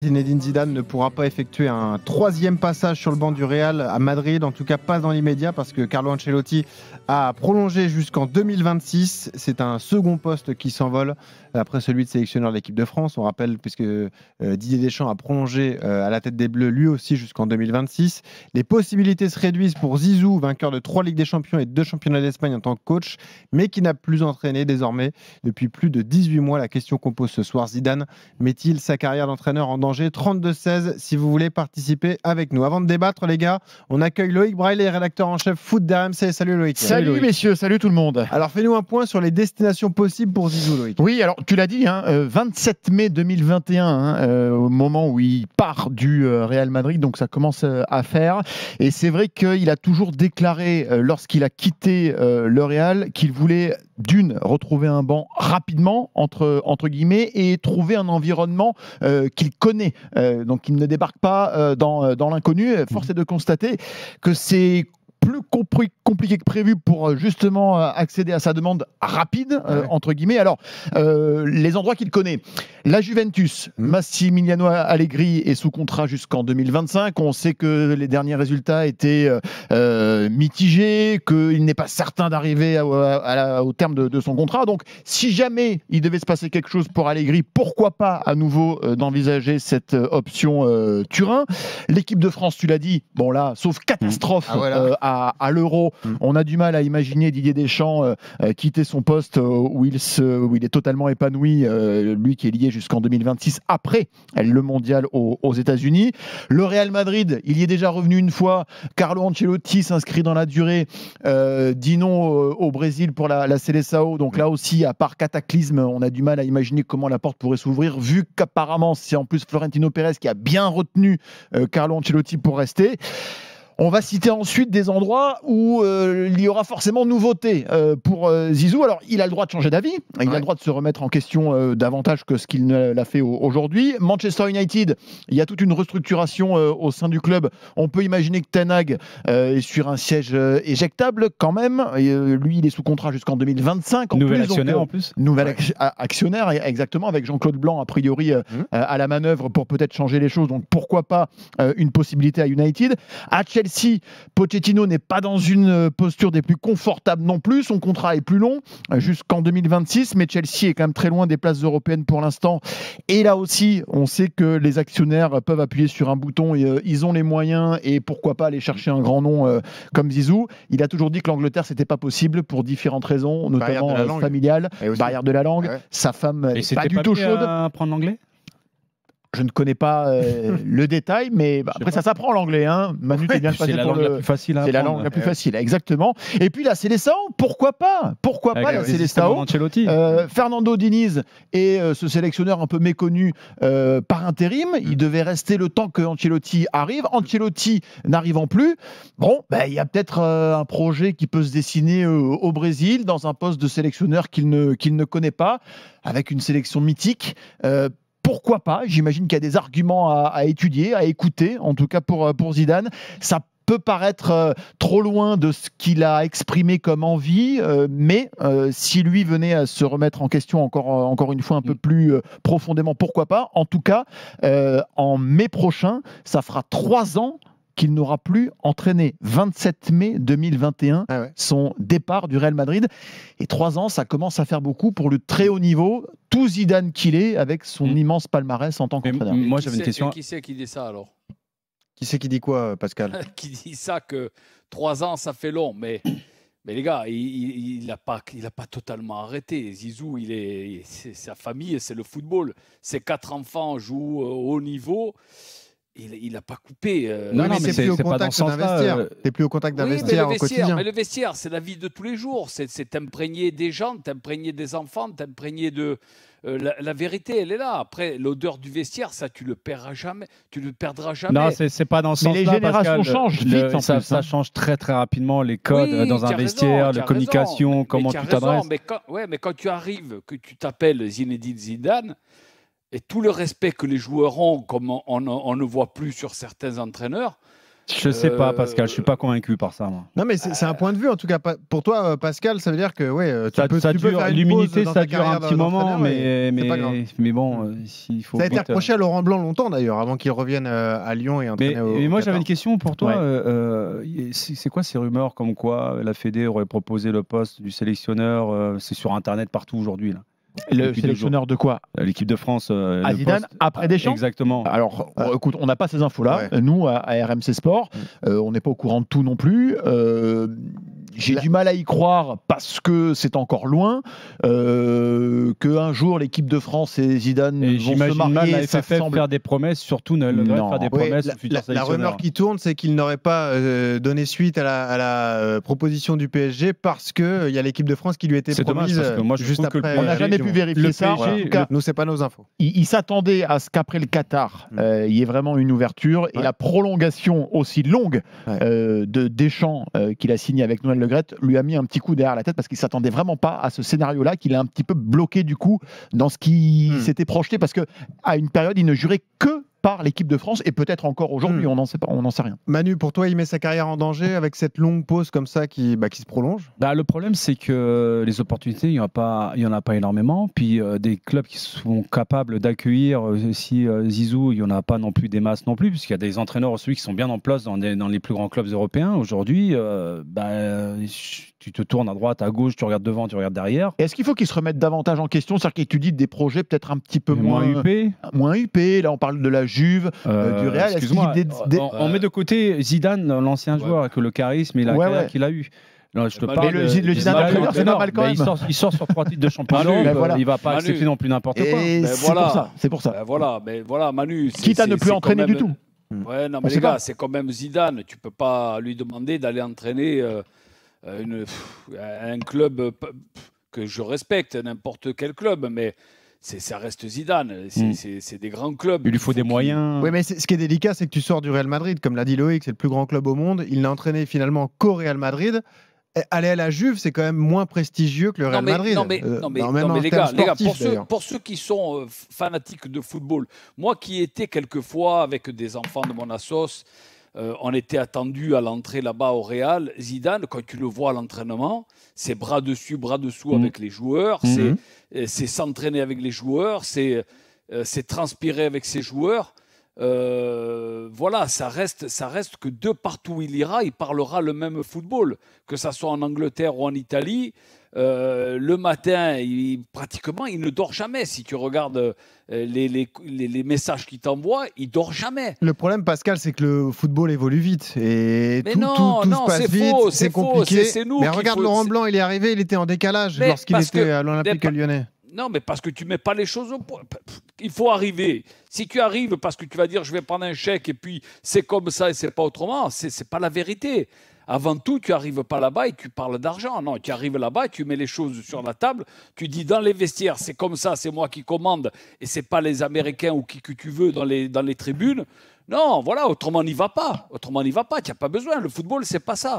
Zinedine Zidane ne pourra pas effectuer un troisième passage sur le banc du Real à Madrid, en tout cas pas dans l'immédiat, parce que Carlo Ancelotti a prolongé jusqu'en 2026. C'est un second poste qui s'envole après celui de sélectionneur de l'équipe de France. On rappelle, puisque Didier Deschamps a prolongé à la tête des Bleus lui aussi jusqu'en 2026. Les possibilités se réduisent pour Zizou, vainqueur de 3 Ligues des Champions et 2 championnats d'Espagne en tant que coach, mais qui n'a plus entraîné désormais depuis plus de 18 mois. La question qu'on pose ce soir: Zidane met-il sa carrière d'entraîneur en danger? 32-16 si vous voulez participer avec nous. Avant de débattre, les gars, on accueille Loïc Braillet, rédacteur en chef foot d'RMC. Salut Loïc. Salut Loïc. Messieurs, salut tout le monde. Alors fais-nous un point sur les destinations possibles pour Zizou, Loïc. Oui, alors tu l'as dit, 27 mai 2021, au moment où il part du Real Madrid, donc ça commence à faire. Et c'est vrai qu'il a toujours déclaré, lorsqu'il a quitté le Real, qu'il voulait retrouver un banc rapidement, entre guillemets, et trouver un environnement qu'il connaît. Donc il ne débarque pas dans l'inconnu. Force est de constater que c'est plus compliqué que prévu pour justement accéder à sa demande rapide, entre guillemets. Alors, les endroits qu'il connaît. La Juventus, Massimiliano Allegri est sous contrat jusqu'en 2025. On sait que les derniers résultats étaient mitigés, qu'il n'est pas certain d'arriver au terme de son contrat. Donc, si jamais il devait se passer quelque chose pour Allegri, pourquoi pas à nouveau d'envisager cette option Turin. L'équipe de France, tu l'as dit, bon là, sauf catastrophe à l'Euro, on a du mal à imaginer Didier Deschamps quitter son poste où il est totalement épanoui, lui qui est lié jusqu'en 2026 après le mondial aux États-Unis. Le Real Madrid, il y est déjà revenu une fois. Carlo Ancelotti s'inscrit dans la durée, dit non au Brésil pour la Seleção. Donc là aussi, à part cataclysme, on a du mal à imaginer comment la porte pourrait s'ouvrir, vu qu'apparemment c'est en plus Florentino Pérez qui a bien retenu Carlo Ancelotti pour rester. On va citer ensuite des endroits où il y aura forcément nouveauté pour Zizou. Alors, il a le droit de changer d'avis, il a le droit de se remettre en question davantage que ce qu'il ne l'a fait aujourd'hui. Manchester United, il y a toute une restructuration au sein du club. On peut imaginer que Ten Hag est sur un siège éjectable quand même. Lui, il est sous contrat jusqu'en 2025. Nouvel actionnaire en plus. Nouvel actionnaire, exactement, avec Jean-Claude Blanc, a priori, à la manœuvre pour peut-être changer les choses. Donc, pourquoi pas une possibilité à United. À Chelsea, Pochettino n'est pas dans une posture des plus confortables non plus. Son contrat est plus long, jusqu'en 2026, mais Chelsea est quand même très loin des places européennes pour l'instant. Et là aussi, on sait que les actionnaires peuvent appuyer sur un bouton et ils ont les moyens, et pourquoi pas aller chercher un grand nom comme Zizou. Il a toujours dit que l'Angleterre, c'était pas possible pour différentes raisons, notamment familiales, barrière de la langue. Sa femme n'est pas du tout chaude. À apprendre l'anglais ? Je ne connais pas le détail, mais après ça s'apprend l'anglais. Manu, t'es bien passé pour le. C'est la langue la plus facile, exactement. Et puis la Seleção, pourquoi pas la Seleção. Fernando Diniz est ce sélectionneur un peu méconnu par intérim. Il devait rester le temps que Ancelotti arrive. Ancelotti n'arrivant plus, il y a peut-être un projet qui peut se dessiner au Brésil dans un poste de sélectionneur qu'il ne connaît pas, avec une sélection mythique. Pourquoi pas? J'imagine qu'il y a des arguments à étudier, à écouter, en tout cas pour Zidane. Ça peut paraître trop loin de ce qu'il a exprimé comme envie, mais si lui venait à se remettre en question encore une fois un peu plus profondément, pourquoi pas? En tout cas, en mai prochain, ça fera 3 ans qu'il n'aura plus entraîné. 27 mai 2021, son départ du Real Madrid. Et 3 ans, ça commence à faire beaucoup pour le très haut niveau, tout Zidane qu'il est, avec son immense palmarès en tant qu'entraîneur. Moi, j'avais une question. Qui c'est qui dit ça alors? Qui c'est qui dit quoi, Pascal? Qui dit ça que 3 ans, ça fait long, mais les gars, il n'a pas totalement arrêté. Zizou, c'est sa famille, c'est le football. Ses 4 enfants jouent au haut niveau. Il n'a pas coupé. Non, mais c'est plus au contact d'un vestiaire. T'es plus au contact d'un vestiaire au quotidien. Mais le vestiaire, c'est la vie de tous les jours. C'est t'imprégner des gens, t'imprégner des enfants, t'imprégner de... la vérité, elle est là. Après, l'odeur du vestiaire, ça, tu le perdras jamais. Tu le perdras jamais. Non, c'est pas dans ce sens-là. Mais les générations changent vite. Ça change très très rapidement les codes dans un vestiaire, la communication, comment tu t'adresses. Mais quand tu arrives, que tu t'appelles Zinedine Zidane, et tout le respect que les joueurs ont, comme on ne voit plus sur certains entraîneurs, Je sais pas, Pascal, je suis pas convaincu par ça. Moi. Non, mais c'est un point de vue, en tout cas. Pour toi, Pascal, ça veut dire que ouais, tu peux ça faire une l'immunité, pause dans ça ta dure un carrière petit moment, mais bon, s'il faut. Ça a été reproché à Laurent Blanc longtemps d'ailleurs, avant qu'il revienne à Lyon et entraîner au moi, Qatar. j'avais une question pour toi. C'est quoi ces rumeurs comme quoi la Fédé aurait proposé le poste du sélectionneur? C'est sur Internet partout aujourd'hui là. Le sélectionneur de quoi? L'équipe de France. À Zidane, après Deschamps? Exactement. Alors, écoute, on n'a pas ces infos-là. Ouais. Nous, à RMC Sport, on n'est pas au courant de tout non plus. J'ai du mal à y croire parce que c'est encore loin. Qu'un jour, l'équipe de France et Zidane vont se marier. Mal la FFF faire des promesses, surtout ne faire des promesses. La rumeur qui tourne, c'est qu'il n'aurait pas donné suite à la proposition du PSG parce qu'il y a l'équipe de France qui lui était promise parce que moi, juste après. On n'a jamais pu vérifier ça. En tout cas, nous, c'est pas nos infos. Il s'attendait à ce qu'après le Qatar, il y ait vraiment une ouverture et la prolongation aussi longue de Deschamps qu'il a signé avec Noël Le Graët lui a mis un petit coup derrière la tête parce qu'il s'attendait vraiment pas à ce scénario-là, qu'il a un petit peu bloqué du coup dans ce qui s'était projeté parce que à une période il ne jurait que par l'équipe de France et peut-être encore aujourd'hui, on n'en sait pas, on n'en sait rien. Manu, pour toi, il met sa carrière en danger avec cette longue pause comme ça qui se prolonge? Le problème, c'est que les opportunités, il n'y en a pas énormément. Puis des clubs qui sont capables d'accueillir si Zizou, il n'y en a pas non plus des masses non plus, puisqu'il y a des entraîneurs aussi qui sont bien en place dans les plus grands clubs européens. Aujourd'hui, tu te tournes à droite, à gauche, tu regardes devant, tu regardes derrière. Est-ce qu'il faut qu'ils se remettent davantage en question, c'est-à-dire qu'ils étudient des projets peut-être un petit peu moins huppés? Moins huppés, là on parle de la Juve, du Real. Excuse-moi, on met de côté Zidane, l'ancien joueur, avec le charisme et la carrière qu'il a eu. Non, je te parle le Zidane, c'est normal quand même. Il sort sur 3 titres de championnat. Il ne va pas accepter non plus n'importe quoi. C'est pour ça. Mais voilà, Manu. Quitte à ne plus entraîner du tout. Ouais, non, mais les gars, c'est quand même Zidane. Tu ne peux pas lui demander d'aller entraîner un club que je respecte, n'importe quel club, mais ça reste Zidane. C'est des grands clubs. Il lui faut des moyens. Oui, mais ce qui est délicat, c'est que tu sors du Real Madrid, comme l'a dit Loïc, c'est le plus grand club au monde. Il n'a entraîné finalement qu'au Real Madrid. Aller à la Juve, c'est quand même moins prestigieux que le Real Madrid. Non mais les gars, pour ceux qui sont fanatiques de football, moi qui étais quelquefois avec des enfants de mon assos, on était attendu à l'entrée là-bas au Real. Zidane, quand tu le vois à l'entraînement, c'est bras dessus, bras dessous avec les joueurs, c'est s'entraîner avec les joueurs, c'est transpirer avec ses joueurs. Voilà, ça reste que de partout où il ira, il parlera le même football, que ça soit en Angleterre ou en Italie. Le matin, pratiquement, il ne dort jamais. Si tu regardes les messages qu'il t'envoie, il dort jamais. Le problème, Pascal, c'est que le football évolue vite et mais tout se passe vite, c'est compliqué. C'est nous mais regarde Laurent Blanc, il est arrivé, il était en décalage lorsqu'il était à l'Olympique Lyonnais. Non, mais parce que tu ne mets pas les choses au point. Il faut arriver. Si tu arrives parce que tu vas dire je vais prendre un chèque et puis c'est comme ça et c'est pas autrement, c'est pas la vérité. Avant tout, tu n'arrives pas là-bas et tu parles d'argent. Non, tu arrives là-bas et tu mets les choses sur la table. Tu dis dans les vestiaires, c'est comme ça, c'est moi qui commande et c'est pas les Américains ou qui que tu veux dans les tribunes. Non, voilà, autrement n'y va pas. Autrement n'y va pas. Tu n'as pas besoin. Le football, c'est pas ça.